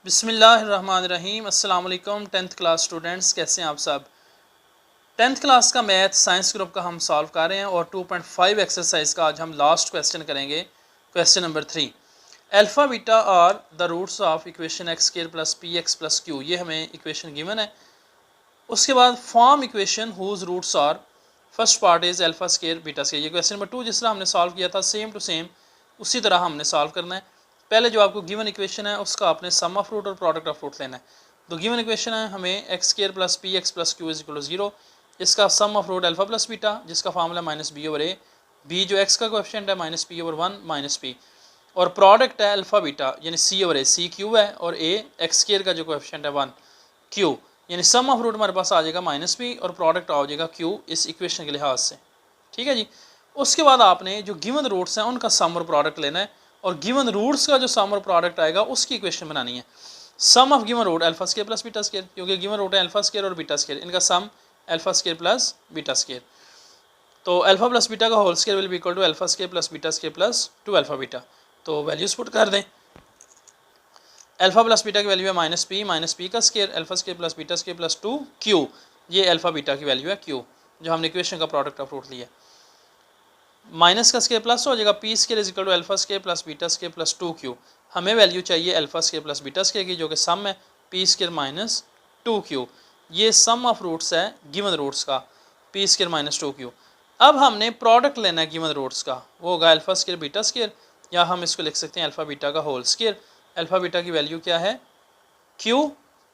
बिस्मिल्लाहिर्रहमानिर्रहीम। अस्सलाम वालेकुम 10th क्लास स्टूडेंट्स, कैसे हैं आप सब। 10th क्लास का मैथ साइंस ग्रुप का हम सॉल्व कर रहे हैं और 2.5 एक्सरसाइज का आज हम लास्ट क्वेश्चन करेंगे। Question number 3, alpha beta are the roots of equation x square plus p x plus q. ये हमें इक्वेशन गिवन है। उसके बाद form equation whose roots are, first part is alpha square beta square. ये question number 2 जिस तरह हमने solve किया था सेम टू सेम उसी तरह हमने सॉल्व करना है। पहले जो आपको गिवन इक्वेशन है उसका आपने सम ऑफ रूट और प्रोडक्ट ऑफ रूट लेना है। तो गिवन इक्वेशन है हमें x square plus p x plus q is equal to 0। इसका sum of root alpha plus beta जिसका formula minus b over a, b जो एक्स का कोएफिशिएंट है minus p over 1 minus p, और product है alpha beta यानी c over ए, C Q है, और ए एक्स स्क्वायर का जो कोएफिशिएंट है 1 क्यू, यानी सम ऑफ रूट हमारे पास आ जाएगा माइनस पी और प्रोडक्ट आ जाएगा क्यू इस इक्वेशन के लिहाज से। ठीक है जी। उसके बाद आपने जो गिवन रूट्स हैं उनका सम और प्रोडक्ट लेना है और गिवन रूट्स का जो सम और प्रोडक्ट आएगा उसकी इक्वेशन बनानी है। Sum of given root alpha square plus beta square, क्योंकि गिवन रूट है अल्फा स्क्वायर और बीटा स्क्वायर, इनका sum alpha square plus beta square. तो अल्फा प्लस बीटा का whole square will be equal to alpha square plus beta square plus 2 alpha beta. तो values put कर दें। Alpha plus beta की value है minus p का square, alpha square plus beta square plus 2 q, ये alpha beta की value है q जो हमने इक्वेशन का प्रोडक्ट ऑफ रूट लिया। माइनस का स्क्वायर प्लस हो जाएगा, p square is equal to alpha square plus beta square plus 2 q. हमें वैल्यू चाहिए alpha square plus beta square की जो कि सम है पी स्क्वायर माइनस 2 क्यू। ये सम ऑफ रूट्स है गिवन रूट्स का, पी स्क्वायर माइनस 2 क्यू। अब हमने प्रोडक्ट लेना है गिवन रूट्स का, वो होगा अल्फा स्क्वायर बीटा स्क्वायर, या हम इसको लिख सकते हैं अल्फा बीटा का होल स्क्वायर। अल्फा बीटा की वैल्यू क्या है क्यू,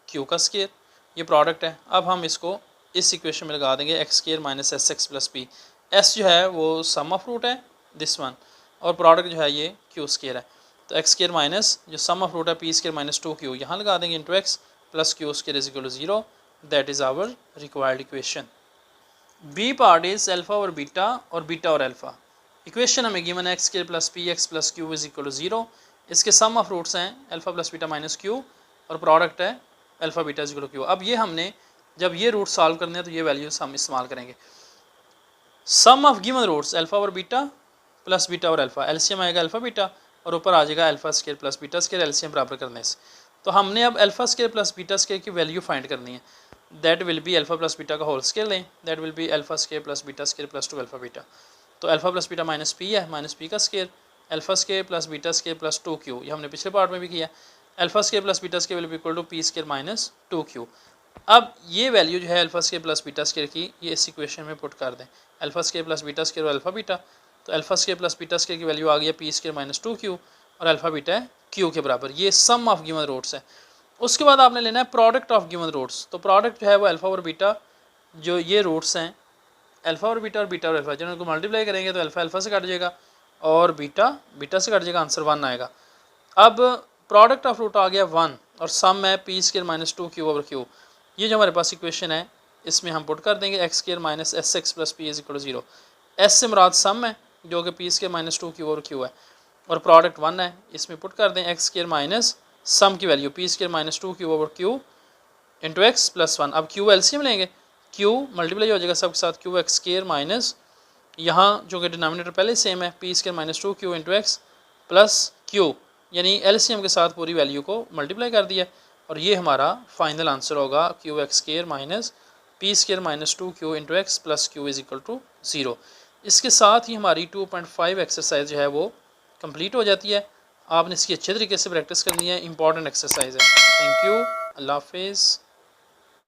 क्यू का स्क्वायर, ये प्रोडक्ट है। अब हम इसको इस इक्वेशन में लगा देंगे x square minus s x plus P. S जो है वो सम ऑफ रूट है दिस वन, और प्रोडक्ट जो है ये क्यू स्क्वायर है। तो एक्स स्क्वायर माइनस जो सम ऑफ रूट है पी स्क्वायर माइनस 2 क्यू, यहाँ लगा देंगे into x plus q square is equal to 0। That is our required equation. B part is alpha और बीटा और अल्फा। इक्वेशन हमें गिवन है x square plus p x plus q is equal to 0। इसके sum of roots हैं alpha plus beta minus q और product है alpha beta is equal to q. अब ये हमने जब ये रूट सॉल्व करने हैं तो ये वैल्यूज हम इस्तेमाल करेंगे। सम ऑफ गिवन रूट्स अल्फा और बीटा प्लस बीटा और अल्फा, एलसीएम आएगा अल्फा बीटा और ऊपर आ जाएगा alpha square plus beta square, LCM बराबर करने से। तो हमने अब alpha square plus beta square की वैल्यू फाइंड करनी है। That will be alpha plus beta का होल स्क्वायर लें, that will be alpha square plus beta square plus 2 alpha beta. तो alpha plus beta minus p है, minus p का square, alpha square plus beta square plus 2 q, ये हमने पिछले part में भी किया। Alpha square plus beta square will be equal to p square minus 2 q. अब ये वैल्यू जो है alpha square plus beta square की ये इस इक्वेशन में पुट कर दें, alpha square plus beta square और अल्फा बीटा। तो alpha square plus beta square की वैल्यू आ गई है पी स्क्वायर माइनस 2 क्यू और अल्फा बीटा है क्यू के बराबर। ये सम ऑफ गिवन रूट्स है। उसके बाद आपने लेना है प्रोडक्ट ऑफ गिवन रूट्स। तो प्रोडक्ट जो है वो अल्फा और बीटा, जो ये रूट्स हैं अल्फा और बीटा और अल्फा, जब उनको मल्टीप्लाई करेंगे तो अल्फा अल्फा से कट जाएगा और बीटा बीटा से कट जाएगा, आंसर 1 आएगा। अब प्रोडक्ट ऑफ रूट आ गया 1 और सम है p square minus 2 q over Q. ये जो हमारे पास इक्वेशन है इसमें हम पुट कर देंगे x square minus s x plus p is equal to 0। S से मुराद सम है जो कि p square minus 2 q over q है, और प्रोडक्ट 1 है। इसमें पुट कर दें एक्स स्क्वायर माइनस सम की value P square minus 2 q over Q into x plus 1। अब क्यू एलसीएम लेंगे, क्यू मल्टीप्लाई हो जाएगा सबके साथ, क्यू एक्स स्क्वायर माइनस यहाँ जो कि डिनोमिनेटर पहले सेम है p square minus 2 q into x plus Q, यानी एलसीएम के साथ पूरी वैल्यू को मल्टीप्लाई कर दिया और ये हमारा फाइनल आंसर होगा q x square minus p square minus 2 q into x plus q is equal to 0। इसके साथ ही हमारी 2.5 एक्सरसाइज जो है वो कंप्लीट हो जाती है। आपने इसकी अच्छे तरीके से प्रैक्टिस करनी है, इंपॉर्टेंट एक्सरसाइज है। थैंक यू, अल्लाह हाफिज़।